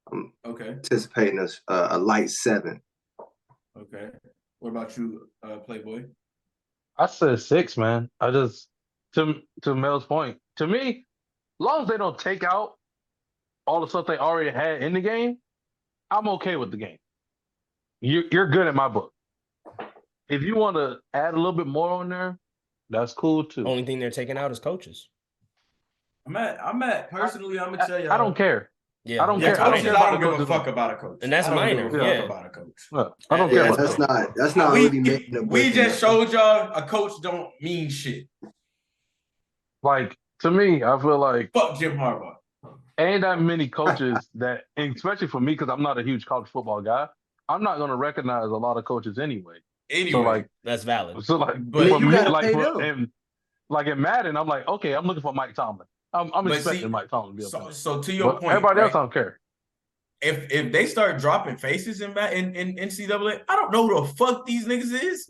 I'm anticipating a light 7. Okay. What about you, Playboy? I said 6, man. I just to Mel's point. To me, as long as they don't take out all the stuff they already had in the game, I'm okay with the game. You're good in my book. If you want to add a little bit more on there, that's cool too. Only thing they're taking out is coaches. Personally, I'm gonna tell you. I don't care. Yeah, I don't care. I don't give a fuck about a coach, and that's minor. Yeah, about a coach. No, I don't care. That's not really making a We just showed y'all a coach don't mean shit. Like, to me, I feel like fuck Jim Harbaugh. Ain't that many coaches that, and especially for me, because I'm not a huge college football guy, I'm not going to recognize a lot of coaches anyway. So like that's valid. So like, but for you me, like in Madden, I'm like, okay, I'm looking for Mike Tomlin. I'm expecting Mike Tomlin to be up there. So to your point, everybody else, I don't care. If they start dropping faces in NCAA, I don't know who the fuck these niggas is.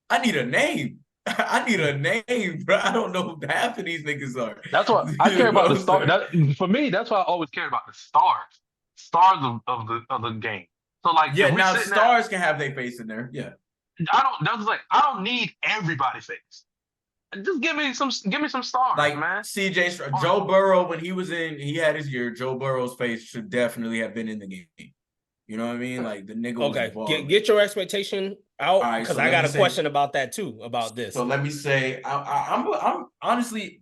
I need a name. I need a name, bro. I don't know who half of these niggas are. That's what I care about. The star. For me, that's why I always care about the stars of the game. So like, now stars can have their face in there. Yeah, I don't need everybody's face. Just give me some stars, like man. CJ Joe Burrow, when he had his year, Joe Burrow's face should definitely have been in the game. You know what I mean? Like the nigga was involved. Get your expectation out, because I got a question about that too, about this. So let me say, I'm honestly,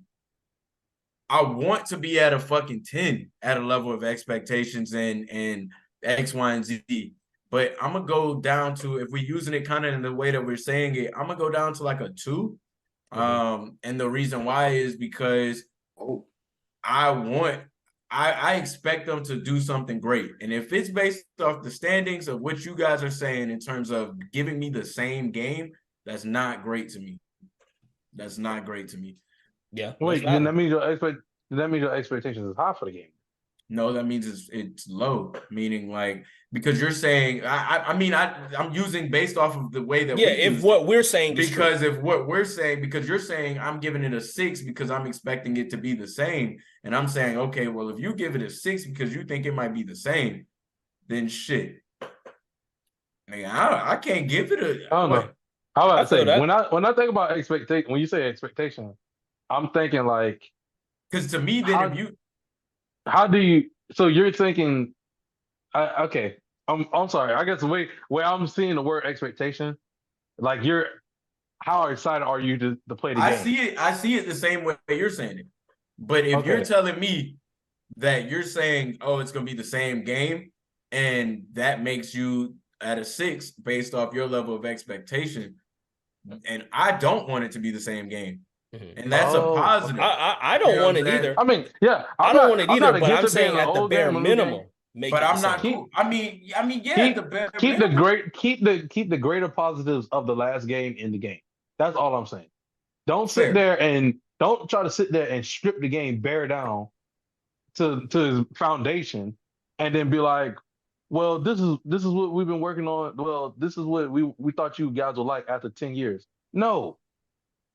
I want to be at a fucking 10 at a level of expectations and X, Y, and Z. But I'm gonna go down to, if we're using it kind of in the way that we're saying it, I'm gonna go down to like a 2. And the reason why is because I expect them to do something great. And if it's based off the standings of what you guys are saying in terms of giving me the same game, that's not great to me. That's not great to me. Yeah. Wait, then that means your expectations is high for the game. No, that means it's low, meaning like, because you're saying, I'm using based off of the way that what we're saying is because if what we're saying, because you're saying I'm giving it a 6 because I'm expecting it to be the same, and I'm saying, okay, well, if you give it a 6 because you think it might be the same, then shit. I can't give it a. I don't know. How about I say that? When I think about expectation, when you say expectation, I'm thinking like, because to me, then how do you? So you're thinking, okay. I'm sorry. I guess the way I'm seeing the word expectation, like how excited are you to play the game? I see it the same way you're saying it. But if you're telling me that you're saying, oh, it's gonna be the same game, and that makes you at a 6 based off your level of expectation, and I don't want it to be the same game. And that's a positive. I don't want it either. I mean, yeah, I don't want it either, but I'm saying at the bare minimum. But I'm not cool. I mean, yeah, keep the greater positives of the last game in the game. That's all I'm saying. Don't sit there and don't try to sit there and strip the game bare down to his foundation, and then be like, well, this is what we've been working on. Well, this is what we thought you guys would like after 10 years. No,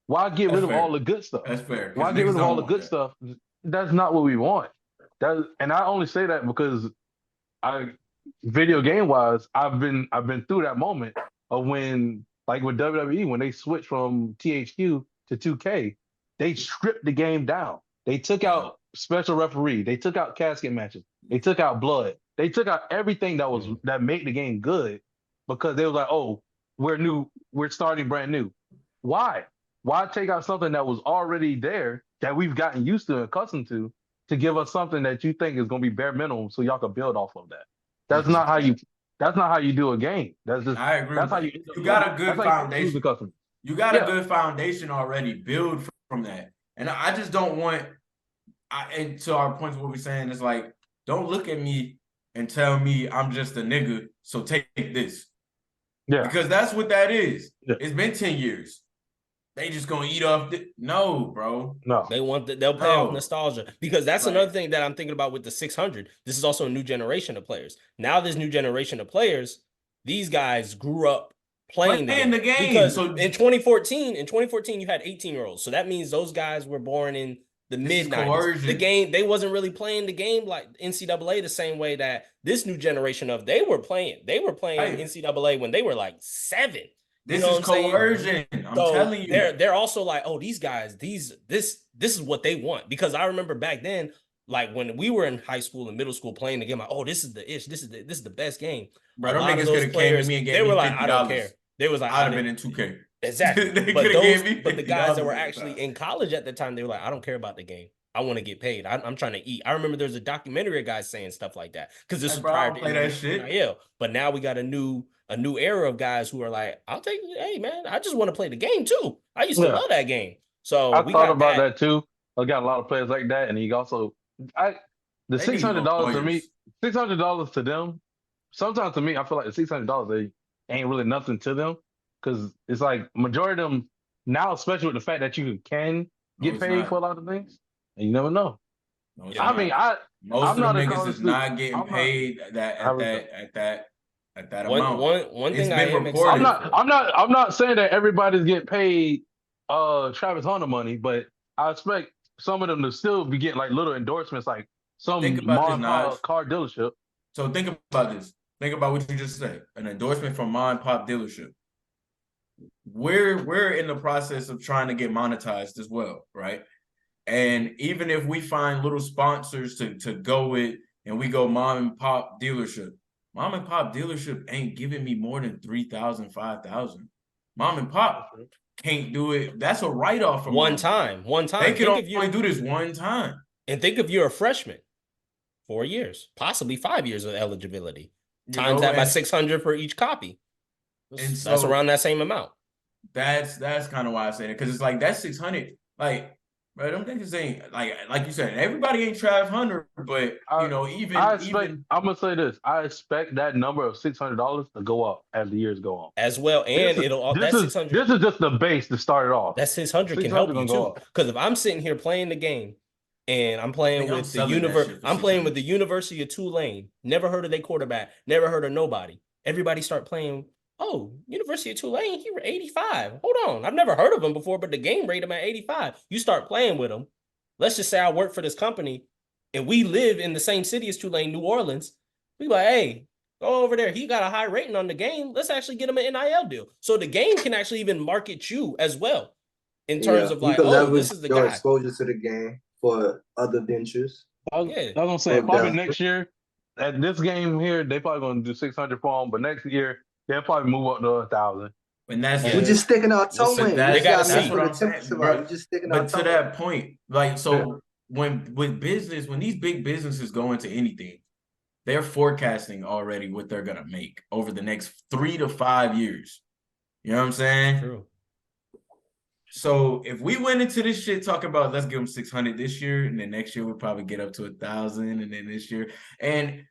Why get rid of fair. all the good stuff? That's fair. Why get rid of all the good stuff? That's not what we want. And I only say that because video game wise, I've been through that moment of when, like with WWE, when they switched from THQ to 2K, they stripped the game down. They took out special referee. They took out casket matches. They took out blood. They took out everything that made the game good because they was like, oh, we're new. We're starting brand new. Why? Why take out something that was already there that we've gotten used to and accustomed to give us something that you think is going to be bare minimum so y'all can build off of that? That's not how you. That's not how you do a game. That's just. I agree. That's how you got a good foundation. You got a good foundation already. Build from that. And I just don't want. And to our point of what we're saying is like, don't look at me and tell me I'm just a nigga. So take this. Yeah. Because that's what that is. Yeah. It's been 10 years. They just gonna eat off. No, bro. No, they'll pay off nostalgia because that's another thing that I'm thinking about with the 600. This is also a new generation of players. Now, this new generation of players, these guys grew up playing the game. Because in 2014, you had 18-year-olds. So that means those guys were born in the mid-90s. The game, they wasn't really playing the game like NCAA the same way that this new generation of they were playing NCAA when they were like 7. This is coercion. I'm telling you. They're also like, oh, these guys, this is what they want. Because I remember back then, like when we were in high school and middle school playing the game, like, oh, this is the ish. This is the best game. Bro, them niggas could have came to me and gave me $50. They were like, I don't care. They was like, I'd have been in 2K. Exactly. But the guys that were actually in college at the time, they were like, I don't care about the game. I want to get paid. I'm trying to eat. I remember there's a documentary of guys saying stuff like that because this was prior to that shit. NIL. But now we got a new era of guys who are like, hey man, I just want to play the game too. I used to love that game. So I thought about that too. I got a lot of players like that, and he also the $600 to me, $600 to them. Sometimes to me, I feel like the $600 they ain't really nothing to them because it's like majority of them now, especially with the fact that you can get paid for a lot of things. And you never know. Most of the niggas is not getting paid at that amount. One thing I'm not saying that everybody's getting paid Travis Hunter money, but I expect some of them to still be getting like little endorsements, like some car dealership. So think about this. Think about what you just said. An endorsement from mom and pop dealership. We're in the process of trying to get monetized as well, right? And even if we find little sponsors to go with and we go mom and pop dealership ain't giving me more than 3,000, 5,000. Mom and pop can't do it. That's a write-off from one time. They can only do this one time. And think if you're a freshman, 4 years, possibly 5 years of eligibility. Times that by 600 for each copy. And that's around that same amount. That's kind of why I say that, because it's like that 600, like. Bro, them niggas ain't like you said. Everybody ain't Trav Hunter, but I'm gonna say this. I expect that number of $600 to go up as the years go on as well. And this is just the base to start it off. That 600 can help you too. Because if I'm sitting here playing the game and I'm playing with the University of Tulane, never heard of their quarterback, never heard of nobody. Everybody start playing. Oh, University of Tulane, he were 85. Hold on. I've never heard of him before, but the game rated him at 85. You start playing with him. Let's just say I work for this company and we live in the same city as Tulane, New Orleans. We like, hey, go over there. He got a high rating on the game. Let's actually get him an NIL deal. So the game can actually even market you as well in terms of like, this is the guy. Exposure to the game for other ventures. I was going to say, probably next year at this game here, they probably going to do 600 for him, but next year, they'll probably move up to 1,000. And that's we're just sticking our toe in. That's what I'm saying, bro. Just sticking our toe. But to that point, like, so when these big businesses go into anything, they're forecasting already what they're gonna make over the next 3 to 5 years. You know what I'm saying? True. So if we went into this shit talking about let's give them 600 this year, and then next year we'll probably get up to 1,000, and then this year, and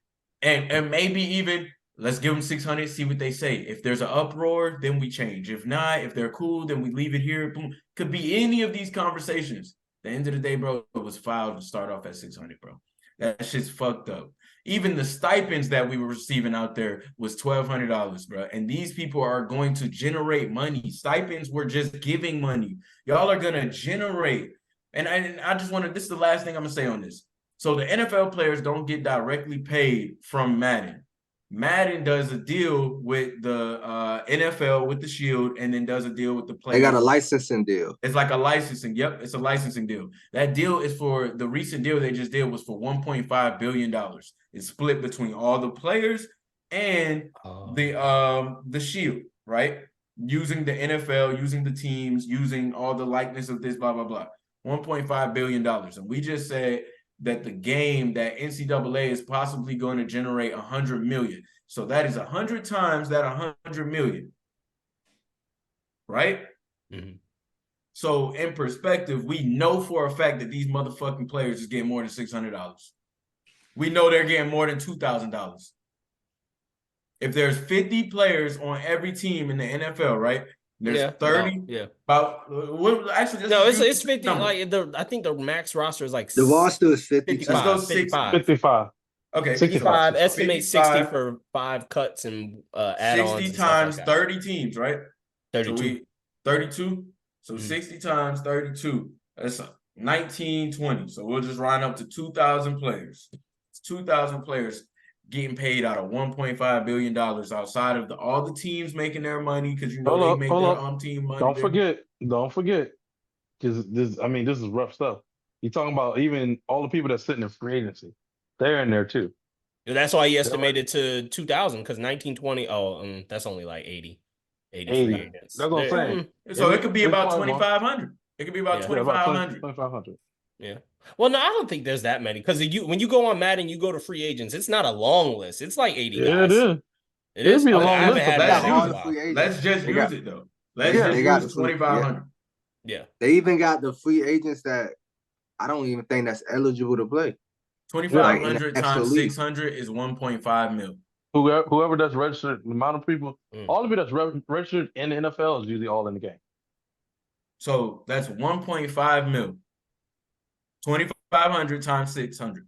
maybe even. Let's give them 600, see what they say. If there's an uproar, then we change. If not, if they're cool, then we leave it here. Boom. Could be any of these conversations. At the end of the day, bro, it was filed to start off at 600, bro. That shit's fucked up. Even the stipends that we were receiving out there was $1,200, bro. And these people are going to generate money. Stipends were just giving money. Y'all are gonna generate. And I just want to. This is the last thing I'm gonna say on this. So the NFL players don't get directly paid from Madden. Madden does a deal with the NFL with the Shield, and then does a deal with the players. They got a licensing deal. It's like a licensing. Yep, it's a licensing deal. That deal is for the recent deal they just did was for $1.5 billion. It's split between all the players and the Shield, right? Using the NFL, using the teams, using all the likeness of this, blah blah blah. $1.5 billion, and we just said that the game that NCAA is possibly going to generate 100 million. So that is 100 times that 100 million, right? Mm-hmm. So in perspective, we know for a fact that these motherfucking players is getting more than $600. We know they're getting more than $2,000. If there's 50 players on every team in the NFL, right? There's 30. About actually, no, it's 50. Like I think the max roster is like the roster is 50. Let's go 55. Okay, 65. Estimate 60 for 5 cuts and add-ons. 60 times 30 teams, right? 32. So 32. So 60 times 32. That's 1920. So we'll just round up to 2,000 players. It's 2,000 players getting paid out of $1.5 billion outside of all the teams making their money, because they make their team money. Don't forget, because this is rough stuff. You're talking about even all the people that's sitting in free agency. They're in there too. That's why he estimated to 2,000, because 1920. That's only like 80 free agents. That's what I'm saying. So it could be about 2,500. It could be about 2,500. 2,500. Yeah. Well, no, I don't think there's that many, because when you go on Madden, you go to free agents. It's not a long list. It's like 80 guys. It is. It is. Be a long list. Let's just use it though. Let's just use 2,500. Yeah. They even got the free agents that I don't even think that's eligible to play. 2,500 times 600 is 1.5 mil. Whoever that's registered, the amount of people, all of it that's registered in the NFL is usually all in the game. So that's 1.5 mil. 2,500 times 600.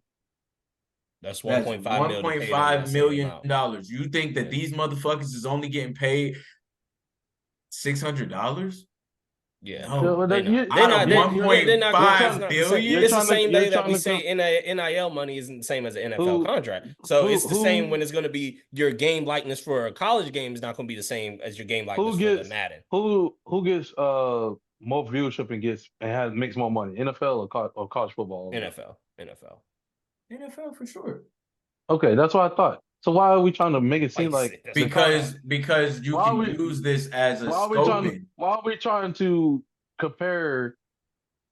That's $1.5 million. You think that these motherfuckers is only getting paid $600? Yeah. No, they're not. 1.5 billion. It's the same way that we say NIL money isn't the same as an NFL contract. So it's the same when it's going to be your game likeness for a college game is not going to be the same as your game likeness for the Madden. Who gets more viewership and makes more money, NFL or college football? NFL for sure. Okay, that's what I thought. So why are we trying to make it seem like because you can use this as a scoping? Why are we trying to compare?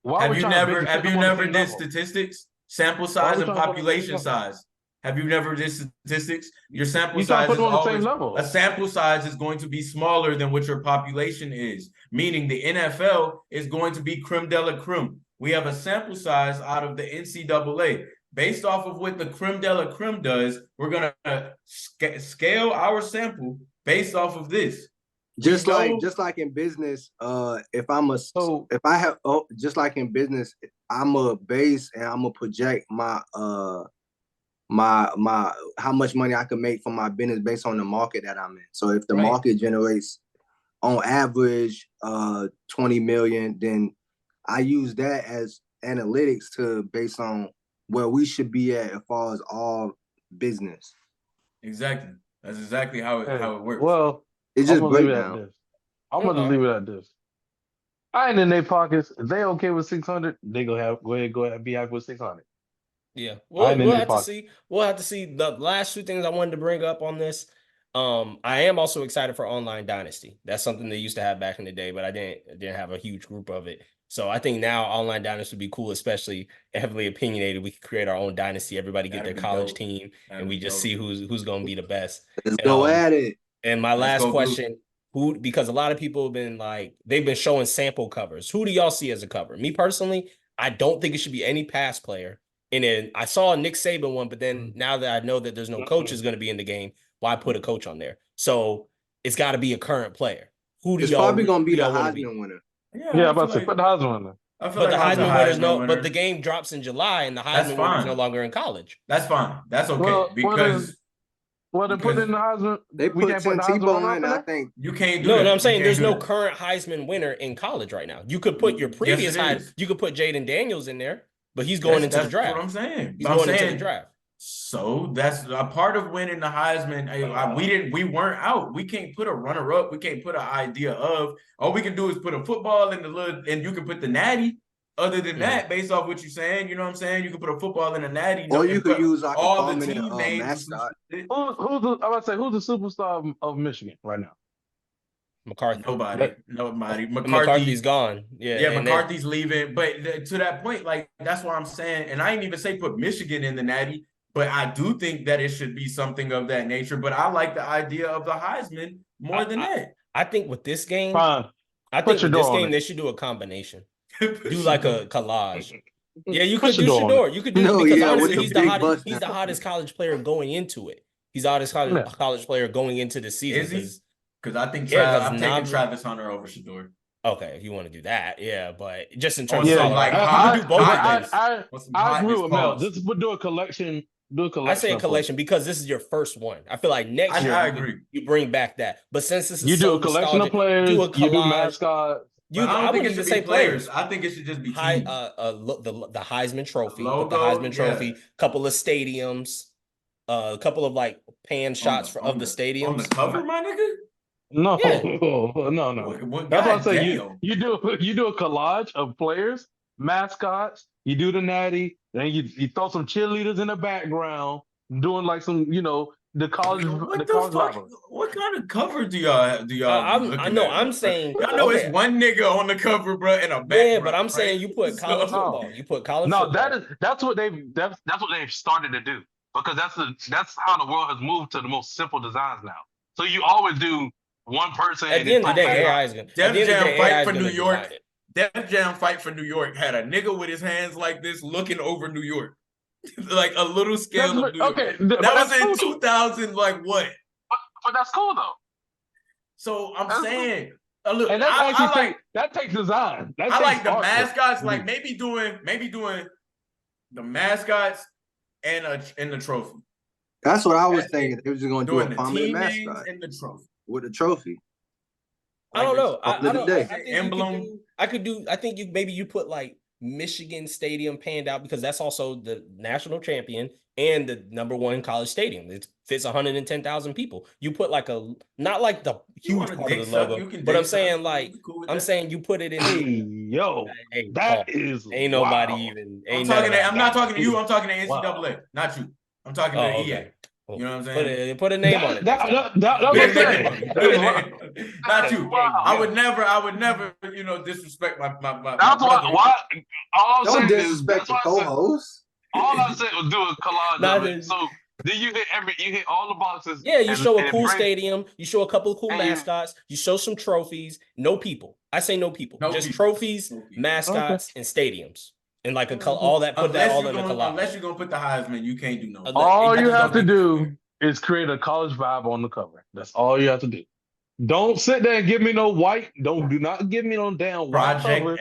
Have you never did statistics, sample size, and population size? Have you never did statistics? Your sample size is always a sample size is going to be smaller than what your population is. Meaning the NFL is going to be creme de la creme. We have a sample size out of the NCAA. Based off of what the creme de la creme does, we're going to scale our sample based off of this. Just like in business, just like in business, I'm a base and I'm gonna project my how much money I can make from my business based on the market that I'm in. So if the market generates on average 20 million, then I use that as analytics to based on where we should be at as far as all business. Exactly. That's exactly how it works. Well, it's just breakdown. I'm going to leave it at this. I ain't in their pockets. If they okay with 600, they go ahead be happy with 600. Yeah. We'll have to see. We'll have to see. The last 2 things I wanted to bring up on this. I am also excited for Online Dynasty. That's something they used to have back in the day, but I didn't have a huge group of it. So I think now Online Dynasty would be cool, especially heavily opinionated. We could create our own dynasty. Everybody get their college team, and we just see who's going to be the best. Let's go at it. And my last question, because a lot of people have been they've been showing sample covers. Who do y'all see as a cover? Me personally, I don't think it should be any pass player. And then I saw a Nick Saban one, but then now that I know that there's no coach is going to be in the game, why put a coach on there? So it's got to be a current player. Who do it's y'all? It's probably going to be the Heisman winner. Yeah, I'm about to put the Heisman winner. I feel But the like he's a Heisman winner's Heisman but winner. the game drops in July, and the That's Heisman winner's no fine. longer in college. That's fine. That's okay Well, because they put in the Heisman. They We put can't put Tim the Heisman Tebow runner in. up I there? think you can't do No, that. no, I'm You saying can't there's do no that. current Heisman winner in college right now. You could put your Yes, previous it is. You could put Jaden Daniels in there, but he's going into the That's draft. what I'm saying. He's I'm going into saying the draft. so that's a part of winning the Heisman. We weren't out. We can't put a runner up. We can't put an idea of. All we can do is put a football in the little, and you can put the natty. Other than that, based off what you're saying, you know what I'm saying? You can put a football in a natty. or you could use like a all the prominent team names. mascot. I was about to say, who's the superstar of Michigan right now? McCarthy. Nobody. McCarthy's gone. Yeah, and McCarthy's leaving. But to that point, like that's what I'm saying. And I didn't even say put Michigan in the natty, but I do think that it should be something of that nature. But I like the idea of the Heisman more than that. I think with this game, Fine. they should do a combination. Do like a collage. Yeah, you could do Shador. Shador. You could do No, because yeah, honestly, with the big bust he's the down. hottest college player going into it. He's the hottest college player going into the season. Is he? Because I think I'm taking Travis Hunter over Shador. Okay, if you want to do that, yeah, but just in terms Yeah, of like, you can do both of those. I agree with Mel. This would do a collection. I say a collection because this is your first one. I feel like next year I agree. You bring back that, but since this is You do a collection of players, you do mascots. I don't think it should be players. I think it should just be the Heisman Trophy, logo, the Heisman Trophy, couple of stadiums, a couple of like pan shots of the stadiums on the cover, my nigga. No, Yeah. no. That's what I'm saying. You do a collage of players, mascots. You do the natty, then you throw some cheerleaders in the background, doing like some, the college. What kind of cover do y'all? I'm saying. Y'all know it's one nigga on the cover, bro, in a background. Yeah, but I'm saying you put college football. You put college. No, football. that's what they've started to do because that's how the world has moved to the most simple designs now. So you always do one person. At the end of the day, AI is going to. Def Jam fight for New York. Def Jam fight for New York had a nigga with his hands like this looking over New York. Like a little scale of New York. Okay, that was in 2000, like what? But that's cool though. So I'm saying, look, and that takes design. I like the mascots, like maybe doing the mascots and the trophy. That's what I was thinking. They were just going to do a prominent mascot and the trophy with the trophy. I don't know. I think you put like Michigan Stadium panned out because that's also the national champion and the #1 college stadium. It fits 110,000 people. You put like not like the huge part of the logo, but I'm saying like saying you put it in. Ain't nobody even. I'm not talking to you. I'm talking to NCAA, not you. I'm talking to EA. You know what I'm saying? Put a name on it. Not you. Wow. I would never, disrespect my. That's why. Don't disrespect the co-host. All I said was do a collage of it. So then you hit all the boxes. Yeah, you show a cool stadium. You show a couple of cool mascots. You show some trophies. No people. I say no people. Just trophies, mascots, and stadiums. And like all that, put that all in a collage. Unless you're gonna put the Heisman, you can't do no. All you have to do is create a college vibe on the cover. That's all you have to do. Don't sit there and give me no white. Do not give me no damn white cover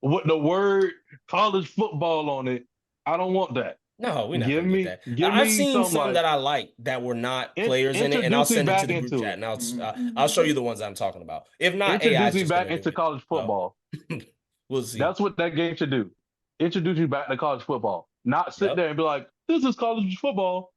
with the word college football on it. I don't want that. No, we're not gonna get that. I've seen some that I like that were not players in it, and I'll send it to the group chat, and I'll show you the ones I'm talking about. If not, introduce me back into college football. We'll see. That's what that game should do. Introduce you back to college football. Not sit there and be like, this is college football.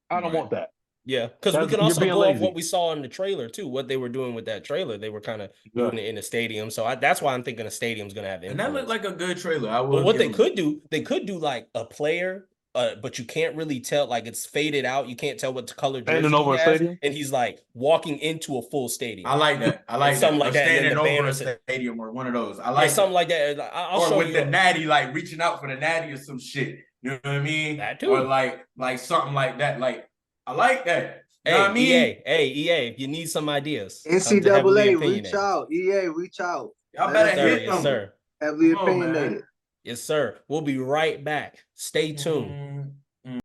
I don't want that. Yeah, because we can also go off what we saw in the trailer too. What they were doing with that trailer, they were kind of doing it in a stadium. So that's why I'm thinking a stadium's going to have influence. And that looked like a good trailer. But what they could do like a player, but you can't really tell. Like it's faded out. You can't tell what color jersey he has, and he's like walking into a full stadium. I like that. I like something like that. Standing over a stadium or one of those. I like something like that. I'll show with you the natty, like reaching out for the natty or some shit. You know what I mean? That too. Or like something like that. Like I like that. You know what I mean? EA, if you need some ideas. NCAA, reach out. EA, reach out. Y'all better hit them. Yes, sir. Heavily opinionated. Yes, sir. We'll be right back. Stay tuned.